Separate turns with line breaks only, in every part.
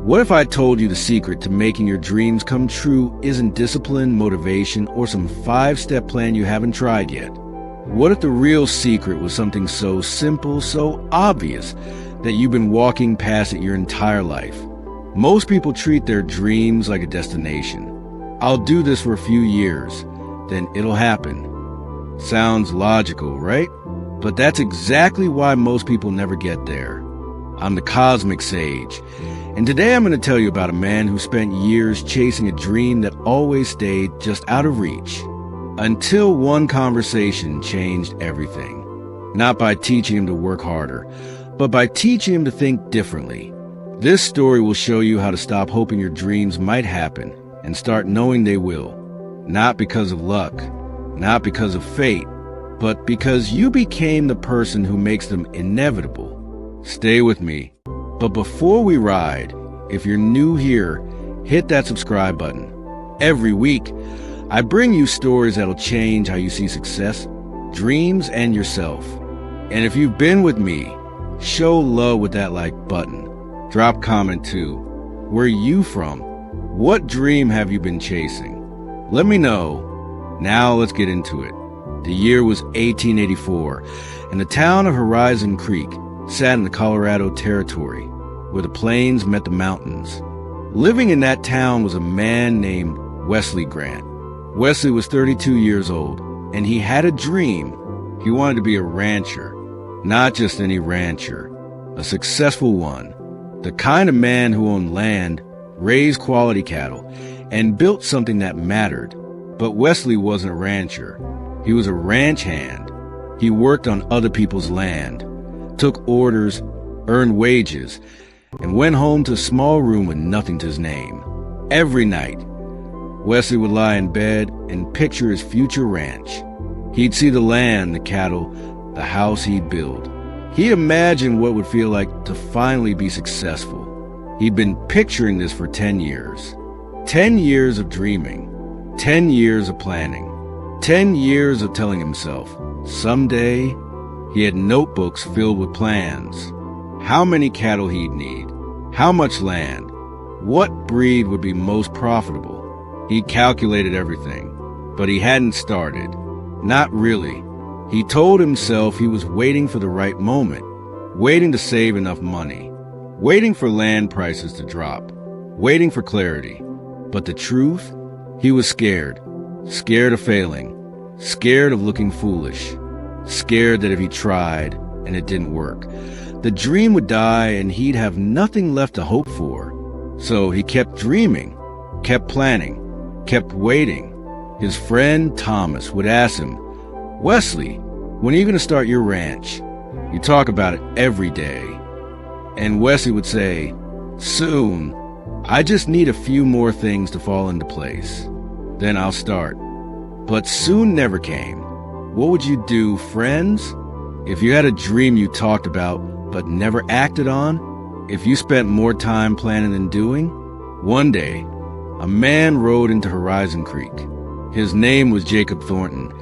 What if I told you the secret to making your dreams come true isn't discipline, motivation, or some 5-step plan you haven't tried yet? What if the real secret was something so simple, so obvious, that you've been walking past it your entire life? Most people treat their dreams like a destination. I'll do this for a few years, then it'll happen. Sounds logical, right? But that's exactly why most people never get there. I'm the Cosmic Sage, and today I'm going to tell you about a man who spent years chasing a dream that always stayed just out of reach, until one conversation changed everything. Not by teaching him to work harder, but by teaching him to think differently. This story will show you how to stop hoping your dreams might happen and start knowing they will. Not because of luck, not because of fate, but because you became the person who makes them inevitable. Stay with me. But before we ride, if you're new here, hit that subscribe button. Every week, I bring you stories that'll change how you see success, dreams, and yourself. And if you've been with me, show love with that like button. Drop comment too. Where are you from? What dream have you been chasing? Let me know. Now let's get into it. The year was 1884, and the town of Horizon Creek sat in the Colorado Territory, where the plains met the mountains. Living in that town was a man named Wesley Grant. Wesley was 32 years old, and he had a dream. He wanted to be a rancher. Not just any rancher, a successful one. The kind of man who owned land, raised quality cattle, and built something that mattered. But Wesley wasn't a rancher. He was a ranch hand. He worked on other people's land, took orders, earned wages, and went home to a small room with nothing to his name. Every night, Wesley would lie in bed and picture his future ranch. He'd see the land, the cattle, the house he'd build. He imagined what it would feel like to finally be successful. He'd been picturing this for 10 years. 10 years of dreaming. 10 years of planning. 10 years of telling himself, someday. He had notebooks filled with plans. How many cattle he'd need. How much land. What breed would be most profitable. He calculated everything, but he hadn't started. Not really. He told himself he was waiting for the right moment, waiting to save enough money, waiting for land prices to drop, waiting for clarity. But the truth? He was scared. Scared of failing. Scared of looking foolish. Scared that if he tried and it didn't work, the dream would die and he'd have nothing left to hope for. So he kept dreaming, kept planning, kept waiting. His friend Thomas would ask him, Wesley, when are you going to start your ranch? You talk about it every day. And Wesley would say, soon. I just need a few more things to fall into place. Then I'll start. But soon never came. What would you do, friends? If you had a dream you talked about but never acted on? If you spent more time planning than doing? One day, a man rode into Horizon Creek. His name was Jacob Thornton,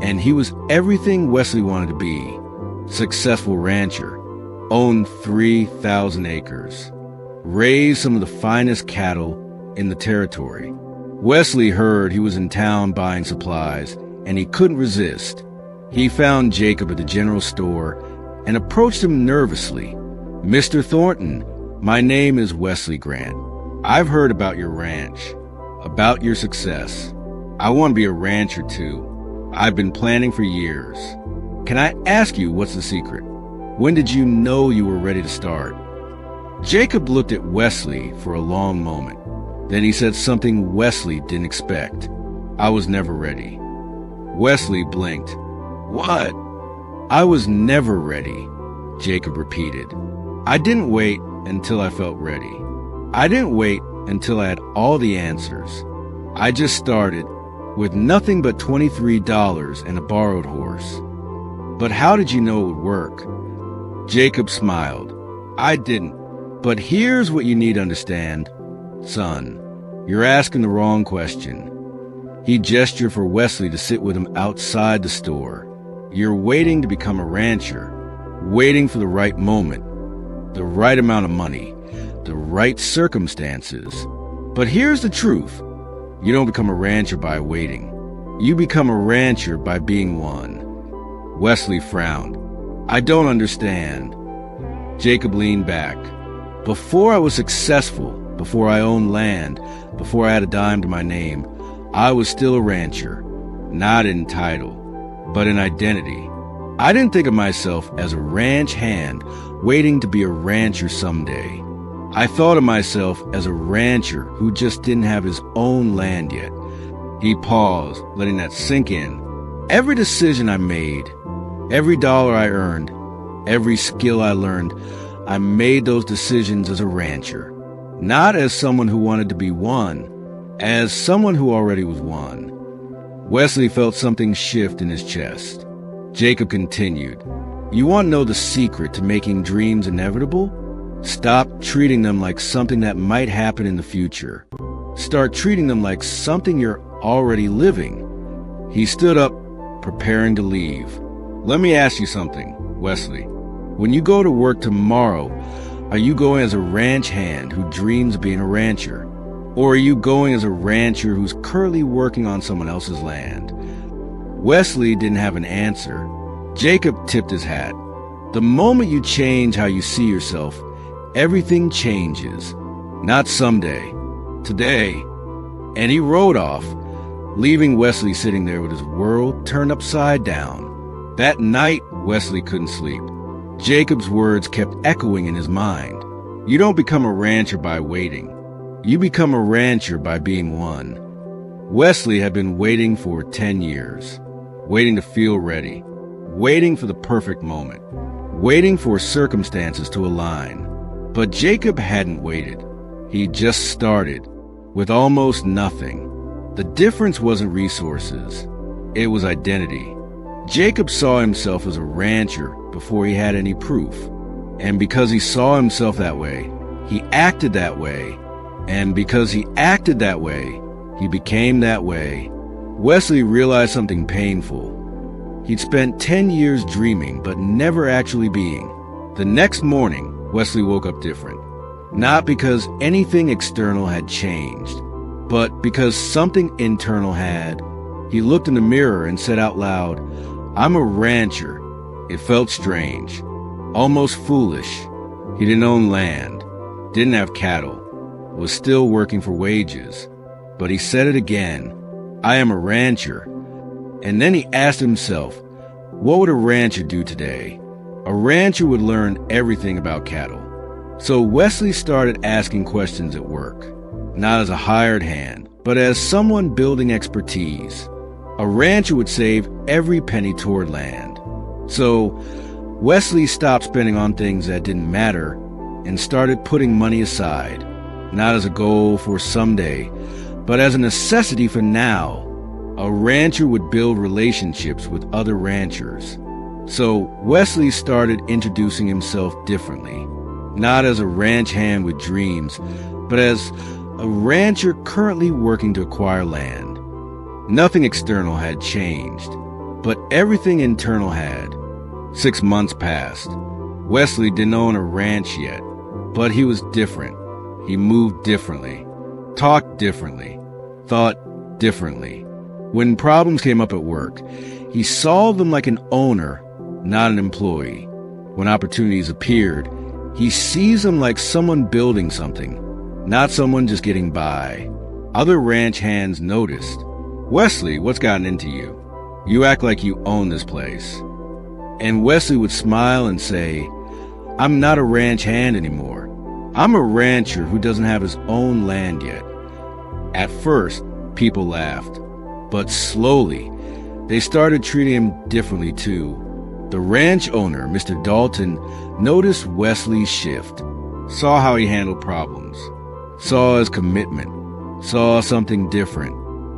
and he was everything Wesley wanted to be. Successful rancher, owned 3,000 acres, raised some of the finest cattle in the territory. Wesley heard he was in town buying supplies, and he couldn't resist. He found Jacob at the general store and approached him nervously. Mr. Thornton, my name is Wesley Grant. I've heard about your ranch, about your success. I want to be a rancher too. I've been planning for years. Can I ask you what's the secret? When did you know you were ready to start? Jacob looked at Wesley for a long moment. Then he said something Wesley didn't expect. I was never ready. Wesley blinked. What? I was never ready, Jacob repeated. I didn't wait until I felt ready. I didn't wait until I had all the answers. I just started with nothing but $23 and a borrowed horse. But how did you know it would work? Jacob smiled. I didn't. But here's what you need to understand. Son, you're asking the wrong question. He gestured for Wesley to sit with him outside the store. You're waiting to become a rancher, waiting for the right moment, the right amount of money, the right circumstances. But here's the truth. You don't become a rancher by waiting. You become a rancher by being one. Wesley frowned. I don't understand. Jacob leaned back. Before I was successful, before I owned land, before I had a dime to my name, I was still a rancher. Not in title, but in identity. I didn't think of myself as a ranch hand waiting to be a rancher someday. I thought of myself as a rancher who just didn't have his own land yet. He paused, letting that sink in. Every decision I made, every dollar I earned, every skill I learned, I made those decisions as a rancher. Not as someone who wanted to be one, as someone who already was one. Wesley felt something shift in his chest. Jacob continued, You want to know the secret to making dreams inevitable? Stop treating them like something that might happen in the future. Start treating them like something you're already living. He stood up, preparing to leave. Let me ask you something, Wesley. When you go to work tomorrow, are you going as a ranch hand who dreams of being a rancher? Or are you going as a rancher who's currently working on someone else's land? Wesley didn't have an answer. Jacob tipped his hat. The moment you change how you see yourself, everything changes. Not someday. Today. And he rode off, leaving Wesley sitting there with his world turned upside down. That night, Wesley couldn't sleep. Jacob's words kept echoing in his mind. You don't become a rancher by waiting. You become a rancher by being one. Wesley had been waiting for 10 years. Waiting to feel ready. Waiting for the perfect moment. Waiting for circumstances to align. But Jacob hadn't waited. He just started, with almost nothing. The difference wasn't resources. It was identity. Jacob saw himself as a rancher before he had any proof. And because he saw himself that way, he acted that way. And because he acted that way, he became that way. Wesley realized something painful. He'd spent 10 years dreaming, but never actually being. The next morning, Wesley woke up different. Not because anything external had changed, but because something internal had. He looked in the mirror and said out loud, I'm a rancher. It felt strange, almost foolish. He didn't own land, didn't have cattle, was still working for wages. But he said it again, I am a rancher. And then he asked himself, what would a rancher do today? A rancher would learn everything about cattle. So Wesley started asking questions at work, not as a hired hand, but as someone building expertise. A rancher would save every penny toward land. So Wesley stopped spending on things that didn't matter and started putting money aside, not as a goal for someday, but as a necessity for now. A rancher would build relationships with other ranchers. So Wesley started introducing himself differently, not as a ranch hand with dreams, but as a rancher currently working to acquire land. Nothing external had changed, but everything internal had. 6 months passed. Wesley didn't own a ranch yet, but he was different. He moved differently, talked differently, thought differently. When problems came up at work, he solved them like an owner, not an employee. When opportunities appeared, he sees them like someone building something, not someone just getting by. Other ranch hands noticed. Wesley, what's gotten into you? You act like you own this place. And Wesley would smile and say, I'm not a ranch hand anymore. I'm a rancher who doesn't have his own land yet. At first, people laughed. But slowly, they started treating him differently too. The ranch owner, Mr. Dalton, noticed Wesley's shift, saw how he handled problems, saw his commitment, saw something different.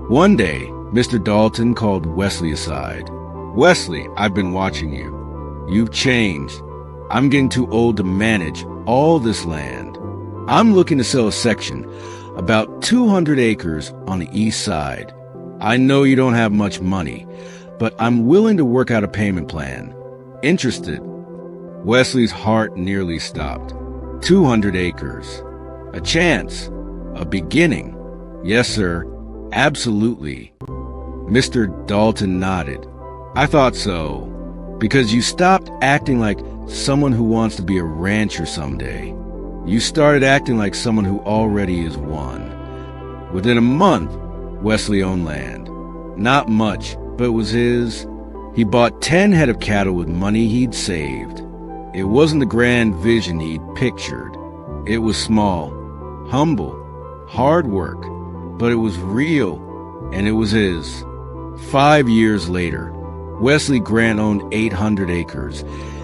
One day, Mr. Dalton called Wesley aside. Wesley, I've been watching you. You've changed. I'm getting too old to manage all this land. I'm looking to sell a section, about 200 acres on the east side. I know you don't have much money, but I'm willing to work out a payment plan. Interested? Wesley's heart nearly stopped. 200 acres. A chance. A beginning. Yes, sir. Absolutely. Mr. Dalton nodded. I thought so. Because you stopped acting like someone who wants to be a rancher someday. You started acting like someone who already is one. Within a month, Wesley owned land. Not much, but it was his. He bought 10 head of cattle with money he'd saved. It wasn't the grand vision he'd pictured. It was small, humble, hard work, but it was real, and it was his. 5 years later, Wesley Grant owned 800 acres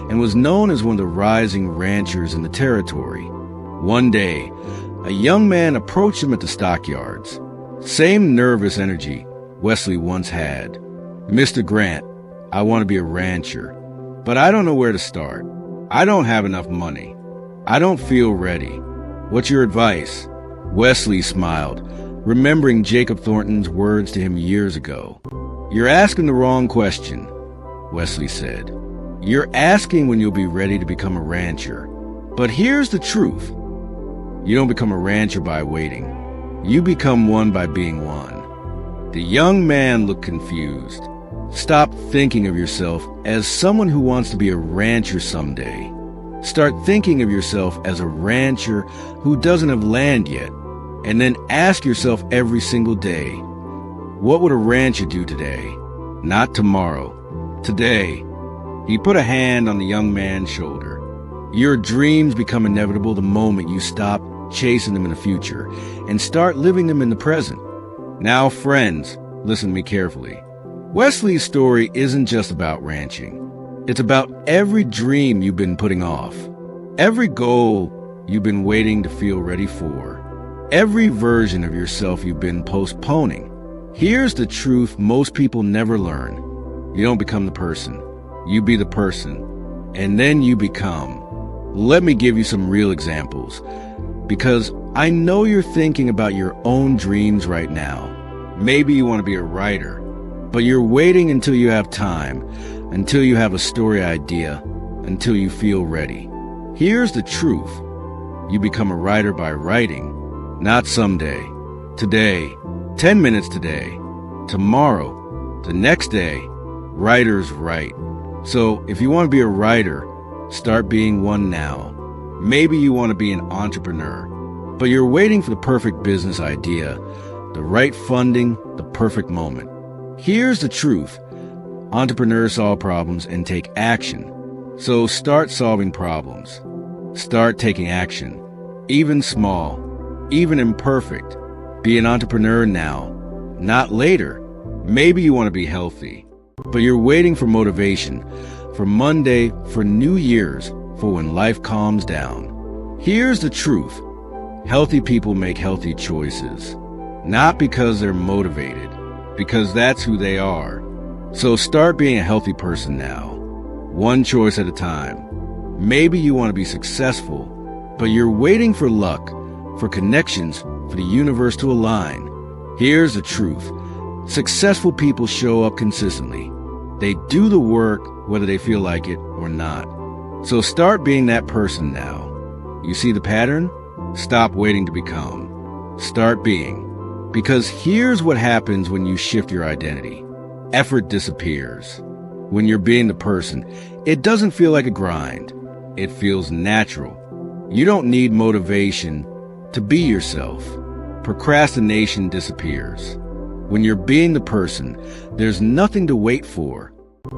and was known as one of the rising ranchers in the territory. One day, a young man approached him at the stockyards. Same nervous energy Wesley once had. Mr. Grant, I want to be a rancher, but I don't know where to start. I don't have enough money. I don't feel ready. What's your advice? Wesley smiled, remembering Jacob Thornton's words to him years ago. You're asking the wrong question, Wesley said. You're asking when you'll be ready to become a rancher. But here's the truth. You don't become a rancher by waiting. You become one by being one. The young man looked confused. Stop thinking of yourself as someone who wants to be a rancher someday. Start thinking of yourself as a rancher who doesn't have land yet, and then ask yourself every single day, what would a rancher do today? Not tomorrow. Today. He put a hand on the young man's shoulder. Your dreams become inevitable the moment you stop chasing them in the future and start living them in the present. Now, friends, listen to me carefully. Wesley's story isn't just about ranching. It's about every dream you've been putting off, every goal you've been waiting to feel ready for, every version of yourself you've been postponing. Here's the truth most people never learn. You don't become the person. You be the person, and then you become. Let me give you some real examples, because I know you're thinking about your own dreams right now. Maybe you want to be a writer, but you're waiting until you have time, until you have a story idea, until you feel ready. Here's the truth. You become a writer by writing, not someday. Today, 10 minutes today, tomorrow, the next day. Writers write. So if you want to be a writer, start being one now. Maybe you want to be an entrepreneur, but you're waiting for the perfect business idea, the right funding, the perfect moment. Here's the truth. Entrepreneurs solve problems and take action. So start solving problems. Start taking action. Even small, even imperfect. Be an entrepreneur now, not later. Maybe you want to be healthy, but you're waiting for motivation, for Monday, for New Year's, for when life calms down. Here's the truth. Healthy people make healthy choices, not because they're motivated, because that's who they are. So start being a healthy person now, one choice at a time. Maybe you want to be successful, but you're waiting for luck, for connections, for the universe to align. Here's the truth. Successful people show up consistently. They do the work whether they feel like it or not. So start being that person now. You see the pattern? Stop waiting to become. Start being. Because here's what happens when you shift your identity. Effort disappears. When you're being the person, it doesn't feel like a grind. It feels natural. You don't need motivation to be yourself. Procrastination disappears. When you're being the person, there's nothing to wait for.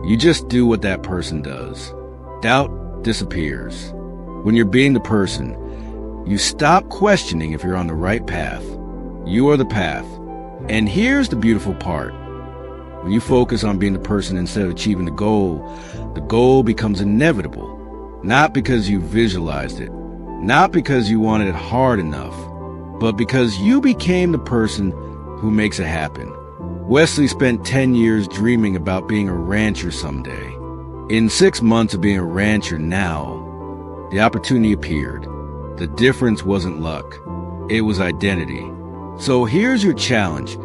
You just do what that person does. Doubt disappears. When you're being the person, you stop questioning if you're on the right path. You are the path. And here's the beautiful part. When you focus on being the person instead of achieving the goal becomes inevitable. Not because you visualized it, not because you wanted it hard enough, but because you became the person who makes it happen. Wesley spent 10 years dreaming about being a rancher someday. In 6 months of being a rancher now, the opportunity appeared. The difference wasn't luck. It was identity. So here's your challenge,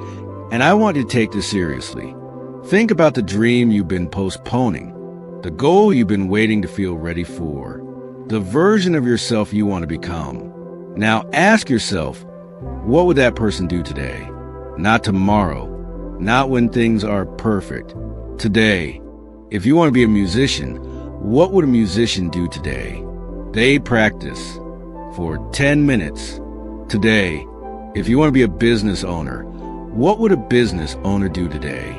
and I want you to take this seriously. Think about the dream you've been postponing, the goal you've been waiting to feel ready for, the version of yourself you want to become. Now ask yourself, what would that person do today? Not tomorrow, not when things are perfect. Today. If you want to be a musician, what would a musician do today? They'd practice for 10 minutes. Today. If you want to be a business owner, what would a business owner do today?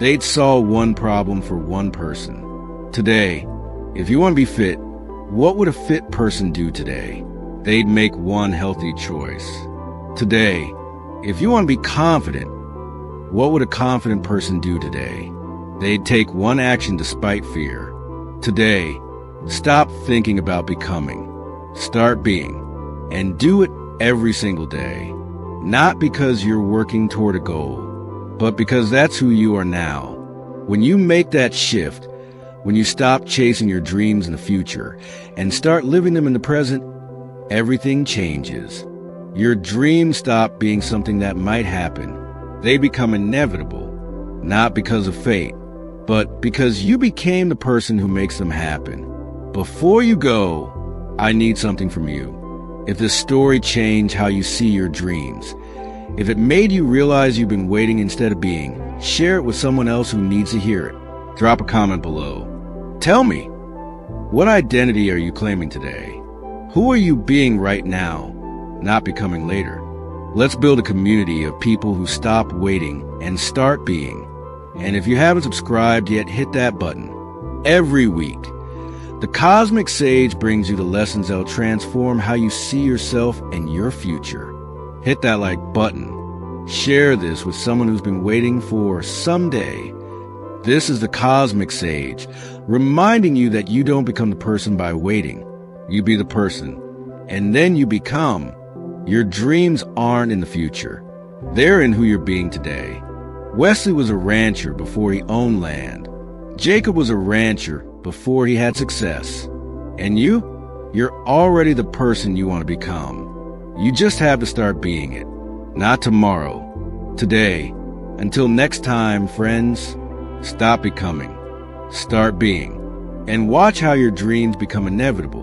They'd solve one problem for one person. Today. If you want to be fit, what would a fit person do today? They'd make one healthy choice. Today. If you want to be confident, what would a confident person do today? They'd take one action despite fear. Today, stop thinking about becoming. Start being. And do it every single day. Not because you're working toward a goal, but because that's who you are now. When you make that shift, when you stop chasing your dreams in the future and start living them in the present, everything changes. Your dreams stop being something that might happen. They become inevitable, not because of fate, but because you became the person who makes them happen. Before you go, I need something from you. If this story changed how you see your dreams, if it made you realize you've been waiting instead of being, share it with someone else who needs to hear it. Drop a comment below. Tell me, what identity are you claiming today? Who are you being right now, not becoming later? Let's build a community of people who stop waiting and start being. And if you haven't subscribed yet, hit that button. Every week, the Cosmic Sage brings you the lessons that'll transform how you see yourself and your future. Hit that like button. Share this with someone who's been waiting for someday. This is the Cosmic Sage, reminding you that you don't become the person by waiting. You be the person, and then you become. Your dreams aren't in the future. They're in who you're being today. Wesley was a rancher before he owned land. Jacob was a rancher before he had success. And you're already the person you want to become. You just have to start being it. Not tomorrow, today. Until next time, friends, stop becoming. Start being. And watch how your dreams become inevitable.